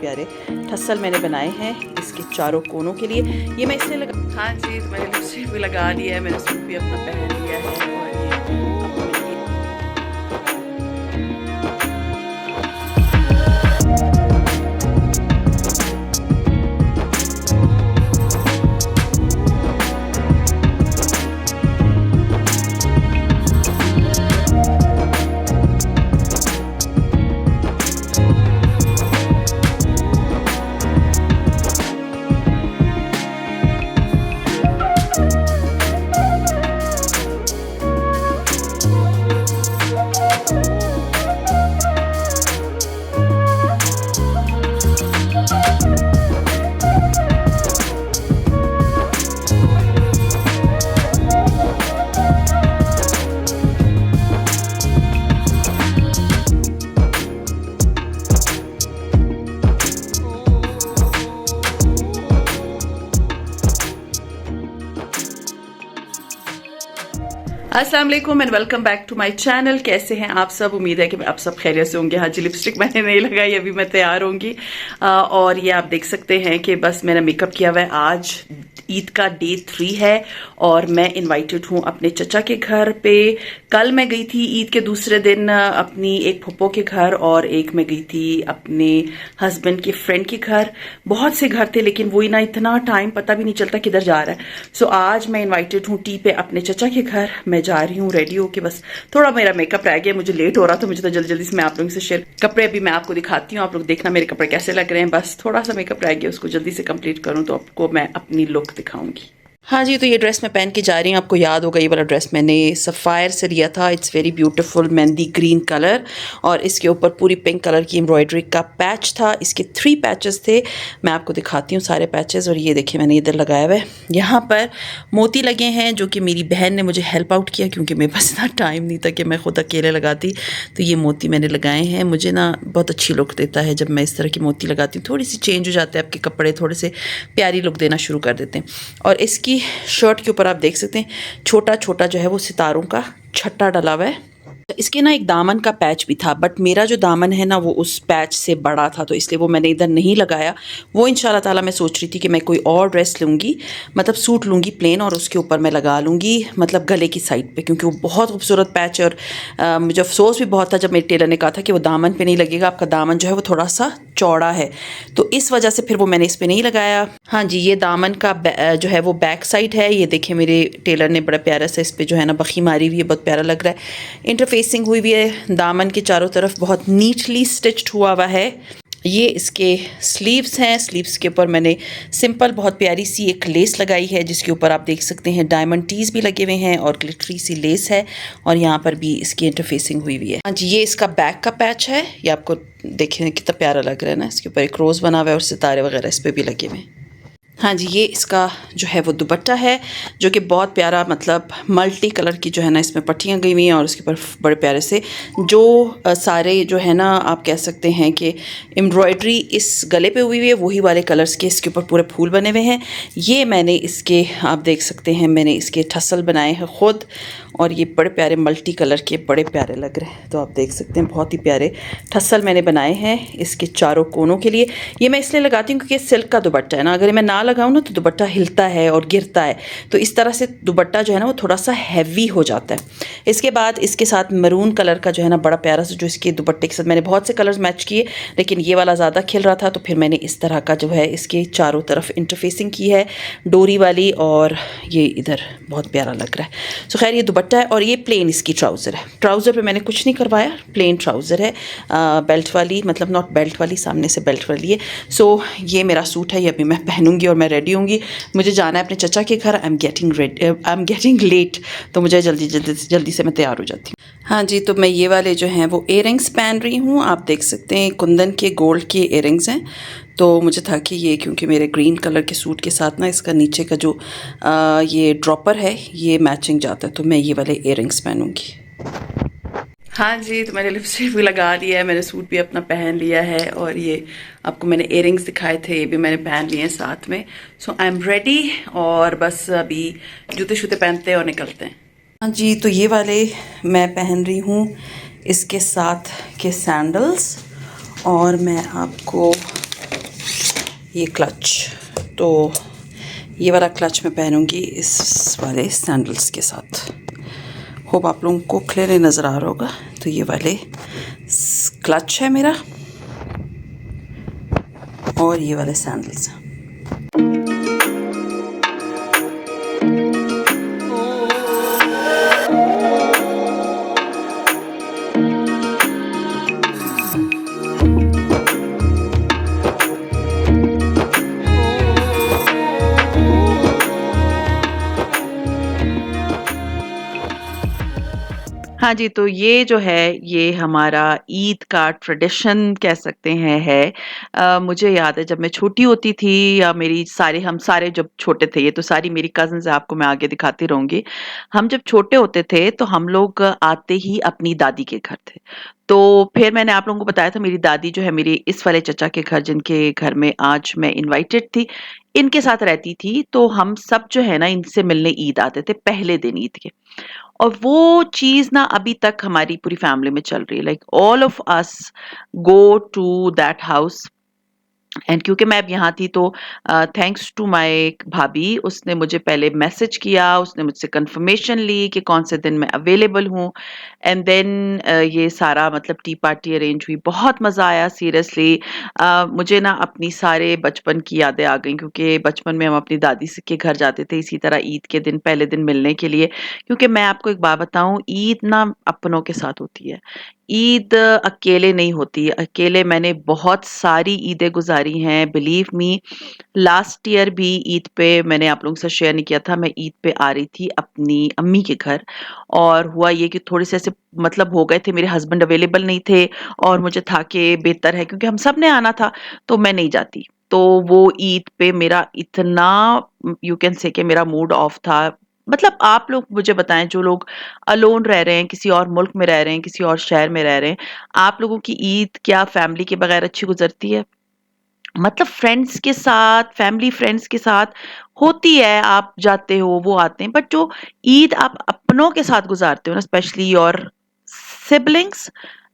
प्यारे ठस्सल मैंने बनाए हैं इसके चारों कोनों के लिए। ये मैं इसलिए लगा, हाँ जी, तो मैंने लिपस्टिक भी लगा लिया है, मैंने सूट भी अपना पहन लिया है और अस्सलाम वालेकुम and welcome back to my channel. कैसे हैं आप सब? उम्मीद है कि आप सब खैरियत से होंगे। हाँ जी, लिपस्टिक मैंने नहीं लगाई, अभी मैं तैयार होंगी और ये आप देख सकते हैं कि बस मैंने मेकअप किया हुआ है। आज ईद का डे 3 है और मैं इनवाइटेड हूँ अपने चचा के घर पे। कल मैं गई थी ईद के दूसरे दिन अपनी एक फुप्पो के घर और एक मैं गई थी अपने हस्बैंड के फ्रेंड के घर। बहुत से घर थे लेकिन वही ना, इतना टाइम पता भी नहीं चलता किधर जा रहा है। सो आज मैं इनवाइटेड हूँ टी पे अपने चचा के घर। मैं जा रही हूँ रेडी होके, बस थोड़ा मेरा मेकअप रह गया, मुझे लेट हो रहा था, मुझे तो जल्दी जल्दी से मैं आप लोगों से शेयर। कपड़े अभी मैं आपको दिखाती हूँ, आप लोग देखना मेरे कपड़े कैसे लग रहे हैं। बस थोड़ा सा मेकअप रह गया, उसको जल्दी से कंप्लीट करूँ तो आपको मैं अपनी लुक दिखाऊंगी। हाँ जी, तो ये ड्रेस मैं पहन के जा रही हूँ। आपको याद होगा ये वाला ड्रेस मैंने सफ़ायर से लिया था। It's very beautiful mehndi green colour और इसके ऊपर पूरी पिंक कलर की एम्ब्रॉयडरी का पैच था। इसके 3 पैचेस थे, मैं आपको दिखाती हूँ सारे पैचेस। और ये देखिए मैंने इधर लगाया हुआ है, यहाँ पर मोती लगे हैं जो कि मेरी बहन ने मुझे हेल्प आउट किया क्योंकि मेरे पास इतना टाइम नहीं था कि मैं खुद अकेले लगाती। तो ये मोती मैंने लगाए हैं, मुझे ना बहुत अच्छी लुक देता है जब मैं इस तरह की मोती लगाती हूँ। थोड़ी सी चेंज हो जाते हैं आपके कपड़े, थोड़े से प्यारी लुक देना शुरू कर देते हैं। और इसकी शर्ट के ऊपर आप देख सकते हैं छोटा छोटा जो है वो सितारों का छट्टा डला हुआ है। इसके ना एक दामन का पैच भी था, बट मेरा जो दामन है ना वो उस पैच से बड़ा था, तो इसलिए वो मैंने इधर नहीं लगाया। वो इंशाल्लाह ताला मैं सोच रही थी कि मैं कोई और ड्रेस लूँगी, मतलब सूट लूँगी प्लेन और उसके ऊपर मैं लगा लूँगी, मतलब गले की साइड पे, क्योंकि वो बहुत खूबसूरत पैच है। और मुझे अफसोस भी बहुत था जब मेरे टेलर ने कहा था कि वो दामन पे नहीं लगेगा, आपका दामन जो है वो थोड़ा सा चौड़ा है, तो इस वजह से फिर वो मैंने इस पर नहीं लगाया। हाँ जी, ये दामन का जो है वो बैक साइड है। ये देखिए मेरे टेलर ने बड़ा प्यारा सा इस पर जो है ना बखी मारी हुई है, बहुत प्यारा लग रहा है। इंटरफेसिंग हुई हुई है, दामन के चारों तरफ बहुत नीटली स्टिच्ड हुआ है। ये इसके स्लीव्स हैं, स्लीव्स के ऊपर मैंने सिंपल बहुत प्यारी सी एक लेस लगाई है जिसके ऊपर आप देख सकते हैं डायमंड टीज भी लगे हुए हैं और ग्लिटरी सी लेस है और यहाँ पर भी इसकी इंटरफेसिंग हुई हुई है। हाँ जी, ये इसका बैक का पैच है, ये आपको देखिए कितना प्यारा लग रहा है ना। इसके ऊपर एक रोज़ बना हुआ है और सितारे वगैरह इस पर भी लगे हुए हैं। हाँ जी, ये इसका जो है वो दुपट्टा है जो कि बहुत प्यारा, मतलब मल्टी कलर की जो है ना इसमें पट्टियाँ गई हुई हैं और उसके ऊपर बड़े प्यारे से जो सारे जो है ना आप कह सकते हैं कि एम्ब्रॉयडरी इस गले पे हुई हुई है, वही वाले कलर्स के इसके ऊपर पूरे फूल बने हुए हैं। ये मैंने इसके आप देख सकते हैं मैंने इसके ठस्सल बनाए हैं ख़ुद और ये बड़े प्यारे मल्टी कलर के बड़े प्यारे लग रहे हैं। तो आप देख सकते हैं बहुत ही प्यारे ठस्सल मैंने बनाए हैं इसके चारों कोनों के लिए। ये मैं इसलिए लगाती हूँ क्योंकि सिल्क का दुपट्टा है ना, अगर मैं ना लगाऊँ ना तो दुपट्टा हिलता है और गिरता है, तो इस तरह से दुपट्टा जो है ना वो थोड़ा सा हैवी हो जाता है। इसके बाद इसके साथ मरून कलर का जो है ना बड़ा प्यारा सा जो इसके दुपट्टे के साथ मैंने बहुत से कलर्स मैच किए लेकिन ये वाला ज़्यादा खिल रहा था, तो फिर मैंने इस तरह का जो है इसके चारों तरफ इंटरफेसिंग की है डोरी वाली और ये इधर बहुत प्यारा लग रहा है। सो खैर ये दुपट्टा है और ये प्लेन इसकी ट्राउज़र है। ट्राउज़र पे मैंने कुछ नहीं करवाया, प्लेन ट्राउज़र है, बेल्ट वाली, मतलब नॉट बेल्ट वाली, सामने से बेल्ट वाली है। सो ये मेरा सूट है, ये अभी मैं पहनूंगी और मैं रेडी होंगी। मुझे जाना है अपने चचा के घर। आई एम गेटिंग लेट, तो मुझे जल्दी से मैं तैयार हो जाती हूँ। हाँ जी, तो मैं ये वाले जो हैं वो इयररिंग्स पहन रही हूँ। आप देख सकते हैं कुंदन के गोल्ड के इयररिंग्स हैं। तो मुझे था कि ये क्योंकि मेरे ग्रीन कलर के सूट के साथ ना इसका नीचे का जो ये ड्रॉपर है ये मैचिंग जाता है, तो मैं ये वाले इयररिंग्स पहनूंगी। हाँ जी, तो मैंने लिपस्टिक भी लगा लिया है, मैंने सूट भी अपना पहन लिया है और ये आपको मैंने इयररिंग्स दिखाए थे, ये भी मैंने पहन लिए हैं साथ में। सो आई एम रेडी और बस अभी जूते शूते पहनते हैं और निकलते हैं। हाँ जी, तो ये वाले मैं पहन रही हूँ इसके साथ के सैंडल्स और मैं आपको ये क्लच, तो ये वाला क्लच मैं पहनूंगी इस वाले सैंडल्स के साथ। होप आप लोगों को क्लियर नज़र आ रहा होगा। तो ये वाले क्लच है मेरा और ये वाले सैंडल्स हैं। हाँ जी, तो ये जो है, ये हमारा ईद का ट्रेडिशन कह सकते हैं है। मुझे याद है जब मैं छोटी होती थी, या हम सारे जब छोटे थे, ये तो सारी मेरी कज़िन्स हैं, आपको मैं आगे दिखाती रहूँगी। हम जब छोटे होते थे तो हम लोग आते ही अपनी दादी के घर थे। तो फिर मैंने आप लोगों को बताया था, मेरी दादी जो है मेरे इस वाले चचा के घर, जिनके घर में आज मैं इनवाइटेड थी, इनके साथ रहती थी। तो हम सब जो है ना इनसे मिलने ईद आते थे पहले दिन ईद के। और वो चीज़ ना अभी तक हमारी पूरी फैमिली में चल रही है। Like all of us go to that house. And क्योंकि मैं अब यहाँ थी तो थैंक्स टू माय भाभी, उसने मुझे पहले मैसेज किया, उसने मुझसे कंफर्मेशन ली कि कौन से दिन मैं अवेलेबल हूँ। एंड देन ये सारा मतलब टी पार्टी अरेंज हुई, बहुत मज़ा आया सीरियसली। मुझे ना अपनी सारे बचपन की यादें आ गई, क्योंकि बचपन में हम अपनी दादी के घर जाते थे इसी तरह ईद के दिन पहले दिन मिलने के लिए। क्योंकि मैं आपको एक बात बताऊँ, ईद ना अपनों के साथ होती है। ईद अकेले नहीं होती, अकेले मैंने बहुत सारी ईदें गुज़ारी हैं, बिलीव मी। लास्ट ईयर भी ईद पे मैंने आप लोगों के साथ शेयर नहीं किया था, मैं ईद पे आ रही थी अपनी अम्मी के घर, और हुआ ये कि थोड़े से ऐसे मतलब हो गए थे, मेरे हस्बैंड अवेलेबल नहीं थे, और मुझे था कि बेहतर है क्योंकि हम सब ने आना था, तो मैं नहीं जाती। तो वो ईद पे मेरा इतना, यू कैन से कि मेरा मूड ऑफ था। मतलब आप लोग मुझे बताएँ, जो लोग अलोन रह रहे हैं, किसी और मुल्क में रह रहे हैं, किसी और शहर में रह रहे हैं, आप लोगों की ईद क्या फैमिली के बगैर अच्छी गुज़रती है? मतलब फ्रेंड्स के साथ, फैमिली फ्रेंड्स के साथ होती है, आप जाते हो, वो आते हैं, बट जो ईद आप अपनों के साथ गुज़ारते हो ना, specially your siblings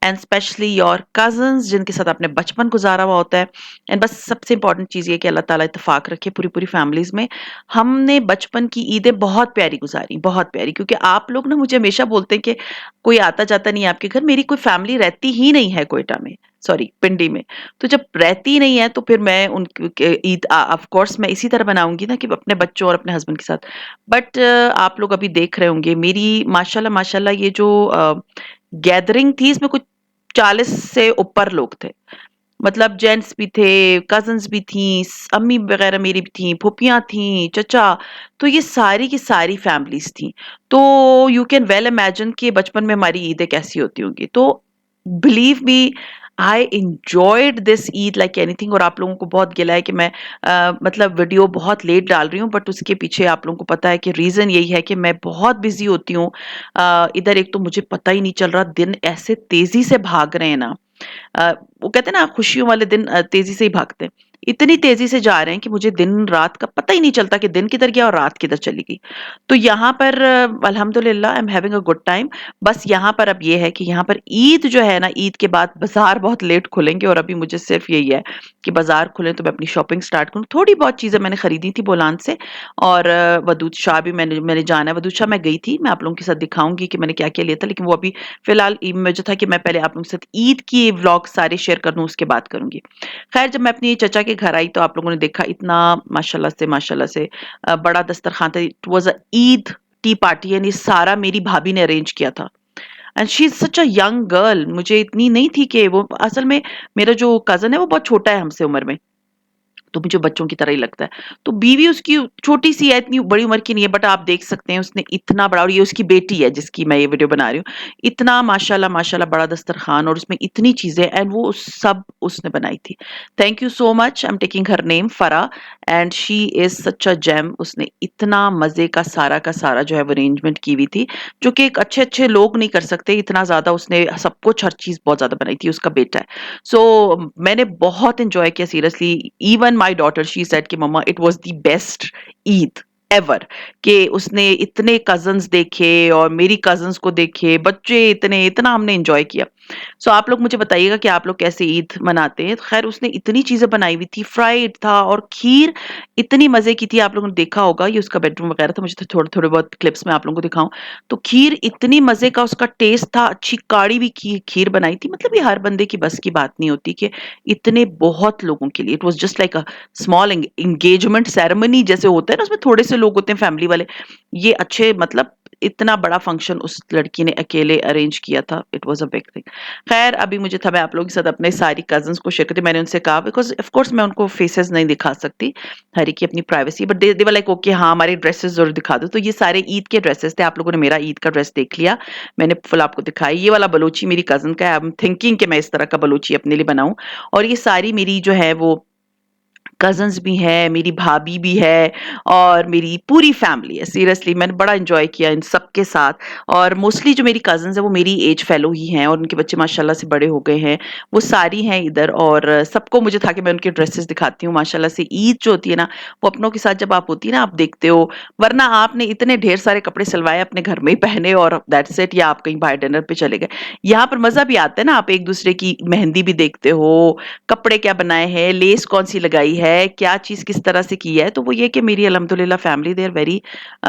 and specially your cousins, जिनके साथ आपने बचपन गुज़ारा हुआ होता है। एंड बस सबसे इम्पोर्टेंट चीज़ ये है कि अल्लाह ताला इत्तेफ़ाक रखे पूरी-पूरी फैमिलीज़ में। हमने बचपन की ईदें बहुत प्यारी गुज़ारी, बहुत प्यारी, क्योंकि आप लोग ना मुझे हमेशा बोलते हैं कि कोई आता-जाता नहीं है आपके घर, मेरी कोई फैमिली रहती ही नहीं है क्वेटा में, सॉरी पिंडी में। तो जब रहती नहीं है तो फिर मैं ईद ऑफ कोर्स मैं इसी तरह बनाऊंगी ना कि अपने बच्चों और अपने हस्बैंड के साथ। बट आप लोग अभी देख रहे होंगे मेरी माशाल्लाह माशाल्लाह ये जो गैदरिंग थी, इसमें कुछ 40 से ऊपर लोग थे। मतलब जेंट्स भी थे, कजन्स भी थी, अम्मी वगैरह मेरी भी थी, फूफियाँ थी, चचा। तो ये सारी की सारी फैमिलीज थी। तो यू कैन वेल इमेजिन कि बचपन में हमारी ईदें कैसी होती होंगी। तो believe me, I enjoyed this Eid like anything. और आप लोगों को बहुत गिला है कि मैं मतलब वीडियो बहुत लेट डाल रही हूँ, बट उसके पीछे आप लोगों को पता है कि रीज़न यही है कि मैं बहुत बिजी होती हूँ। इधर एक तो मुझे पता ही नहीं चल रहा, दिन ऐसे तेजी से भाग रहे हैं ना। वो कहते हैं ना, खुशियों वाले दिन तेजी से ही भागते हैं। इतनी तेजी से जा रहे हैं कि मुझे दिन रात का पता ही नहीं चलता कि दिन किधर गया और रात किधर चली गई। तो यहाँ पर अल्हम्दुलिल्लाह I am having a good time. बस यहाँ पर अब ये है कि यहाँ पर ईद जो है ना, ईद के बाद बाजार बहुत लेट खुलेंगे, और अभी मुझे सिर्फ यही है कि बाजार खुले तो मैं अपनी शॉपिंग स्टार्ट करूँ। थोड़ी बहुत चीजें मैंने खरीदी थी बोलान से, और वदूद शाह भी मैंने मैंने जाना है। वदूद शाह मैं गई थी, मैं आप लोगों के साथ दिखाऊंगी कि मैंने क्या क्या लिया था, लेकिन वो अभी फिलहाल मुझे था कि मैं पहले आप लोगों के साथ ईद की व्लॉग सारे शेयर कर दूं, उसके बाद करूंगी। खैर, जब मैं अपनी चचा के घर आई तो आप लोगों ने देखा इतना माशाल्लाह से बड़ा दस्तरखान था। It was a Eid T party, यानी सारा मेरी भाभी ने अरेंज किया था। And she is such a young girl, मुझे इतनी नहीं थी कि वो असल में, मेरा जो कजन है वो बहुत छोटा है हमसे उम्र में, तो मुझे बच्चों की तरह ही लगता है। तो बीवी उसकी छोटी सी है, इतनी बड़ी उम्र की नहीं है, बट आप देख सकते हैं उसने इतना बड़ा, और ये उसकी बेटी है जिसकी मैं ये वीडियो बना रही हूँ, इतना माशाल्लाह माशाल्लाह बड़ा दस्तरखान, और उसमें इतनी चीजें, एंड वो सब उसने बनाई थी। Thank you so much. I am taking her name Farah, and she is such a gem. उसने इतना मजे का सारा जो है वो अरेंजमेंट की हुई थी, जो कि एक अच्छे अच्छे लोग नहीं कर सकते। इतना ज्यादा उसने सब कुछ, हर चीज बहुत ज्यादा बनाई थी, उसका बेटा है। सो मैंने बहुत एंजॉय किया seriously. Even my daughter she said कि मम्मा it was the best Eid. Ever, कि उसने इतने कजन्स देखे और मेरी कजन्स को देखे, बच्चे इतने, इतना हमने एंजॉय किया। सो आप लोग मुझे बताइएगा कि आप लोग कैसे ईद मनाते हैं। तो खैर उसने इतनी चीजें बनाई हुई थी, फ्राइड था और खीर इतनी मजे की थी। आप लोगों ने देखा होगा, ये उसका बेडरूम वगैरह था, मुझे तो थोड़े थोड़े बहुत क्लिप्स में आप लोगों को दिखाऊं। तो खीर इतनी मजे का उसका टेस्ट था, अच्छी काढ़ी भी खीर बनाई थी। मतलब ये हर बंदे की बस की बात नहीं होती कि इतने बहुत लोगों के लिए, it was just like a small engagement ceremony जैसे होता है ना, उसमें थोड़े से लोग होते हैं फैमिली वाले। ये अच्छे मतलब इतना बड़ा फंक्शन उस लड़की ने अकेले अरेंज किया था, it was a big thing. खैर अभी मुझे था, मैं आप लोगों के साथ अपने सारी कजन्स को शेयर करती। मैंने उनसे कहा, बिकॉज ऑफ कोर्स मैं उनको फेसेस नहीं दिखा सकती, हर एक की अपनी privacy, but they were like okay हाँ हमारे ड्रेसेस जरूर दिखा दो। तो ये सारे ईद के ड्रेसेस थे। आप लोगों ने मेरा ईद का ड्रेस देख लिया, मैंने फुल आपको दिखाई। ये वाला बलोची मेरी कजन का है, आई एम थिंकिंग कि मैं इस तरह का बलोची अपने लिए बनाऊं। और ये सारी मेरी जो है वो कज़न्स भी हैं, मेरी भाभी भी है और मेरी पूरी फैमिली है। सीरियसली मैंने बड़ा एन्जॉय किया इन सबके साथ। और मोस्टली जो मेरी कज़न्स हैं वो मेरी एज फेलो ही हैं और उनके बच्चे माशाल्लाह से बड़े हो गए हैं। वो सारी हैं इधर और सबको मुझे था कि मैं उनके ड्रेसेस दिखाती हूँ। माशाल्लाह से ईद जो होती है ना, वो अपनों के साथ जब आप होती है ना, आप देखते हो, वरना आपने इतने ढेर सारे कपड़े सिलवाए अपने घर में ही पहने और दैट्स इट, या आप कहीं बाहर डिनर पे चले गए। यहाँ पर मज़ा भी आता है ना, आप एक-दूसरे की मेहंदी भी देखते हो, कपड़े क्या बनाए हैं, लेस कौन-सी लगाई है, क्या चीज़ किस तरह से की है। तो वो ये कि मेरी अल्हम्दुलिल्लाह फैमिली दे आर वेरी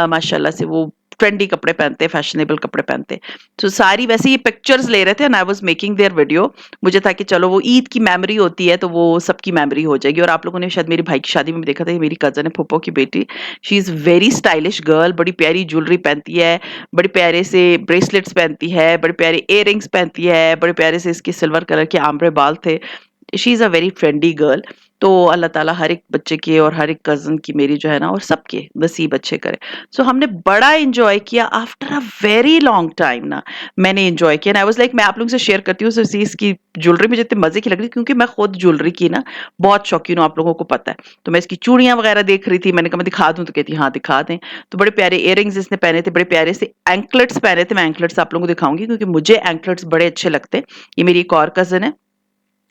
माशाल्लाह से वो ट्रेंडी कपड़े पहनते हैं, फैशनेबल कपड़े पहनते हैं। तो सारी वैसे ये पिक्चर्स ले रहे थे and I was making their video. मुझे था कि चलो वो ईद की मेमोरी होती है तो वो सबकी मेमोरी हो जाएगी। और आप लोगों ने शायद मेरी भाई की शादी में भी देखा था, ये मेरी कज़न है, फूफो की बेटी। She is very stylish girl, बड़ी प्यारी ज्वेलरी पहनती है, बड़े प्यारे से ब्रेसलेट्स पहनती है, बड़े प्यारे इयररिंग्स पहनती है, बड़े प्यारे से इसके सिल्वर कलर के आंवले बाल थे। She is a very trendy girl. तो अल्लाह ताला हर एक बच्चे के और हर एक कज़न की मेरी जो है ना और सबके नसीब अच्छे करे। सो हमने बड़ा एन्जॉय किया after a very long time ना, मैंने एन्जॉय किया एंड आई वाज़ लाइक मैं आप लोगों से शेयर करती हूँ सो सी इसकी ज्वेलरी मुझे इतने मज़े की लग रही थी क्योंकि मैं खुद ज्वेलरी की ना बहुत शौकीन हूँ, आप लोगों को पता है। तो मैं इसकी चूड़ियाँ वगैरह देख रही थी, मैंने कहा मैं दिखा दूँ? तो कहती हाँ, दिखा दें। तो बड़े प्यारे इयररिंग्स इसने पहने थे, बड़े प्यारे से एंकलेट्स पहने थे। मैं एंकलेट्स आप लोगों को दिखाऊँगी क्योंकि मुझे एंकलेट्स बड़े अच्छे लगते हैं। ये मेरी एक और कज़न है,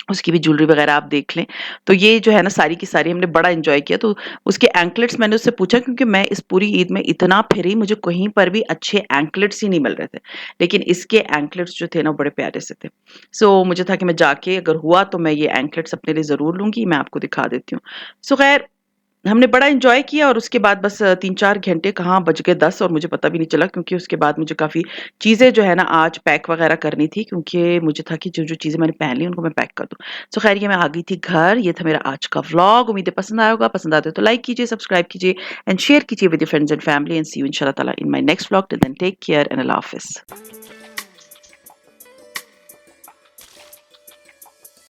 उसकी भी ज्वेलरी वगैरह आप देख लें। तो ये जो है ना सारी की सारी हमने बड़ा एन्जॉय किया। तो उसके एंकलेट्स मैंने उससे पूछा क्योंकि मैं इस पूरी ईद में इतना फिरी, मुझे कहीं पर भी अच्छे एंकलेट्स ही नहीं मिल रहे थे। लेकिन इसके एंकलेट्स जो थे ना, वो बड़े प्यारे से थे। सो मुझे था कि मैं जाके अगर हुआ तो मैं ये एंकलेट्स अपने लिए ज़रूर लूँगी, मैं आपको दिखा देती हूँ। सो ख़ैर हमने बड़ा एन्जॉय किया और उसके बाद बस 3-4 घंटे कहाँ बज गए 10 और मुझे पता भी नहीं चला क्योंकि उसके बाद मुझे काफ़ी चीज़ें जो है ना आज पैक वग़ैरह करनी थी क्योंकि मुझे था कि जो-जो चीज़ें मैंने पहन ली उनको मैं पैक कर दूँ। सो ख़ैर ये मैं आ गई थी घर, ये था मेरा आज का व्लॉग। उम्मीद है पसंद आया होगा, पसंद आते हो तो लाइक कीजिए, सब्सक्राइब कीजिए एंड शेयर कीजिए with your friends and family and see you इंशाल्लाह ताला in my next vlog. Till then take care and अल्लाह हाफ़िज़।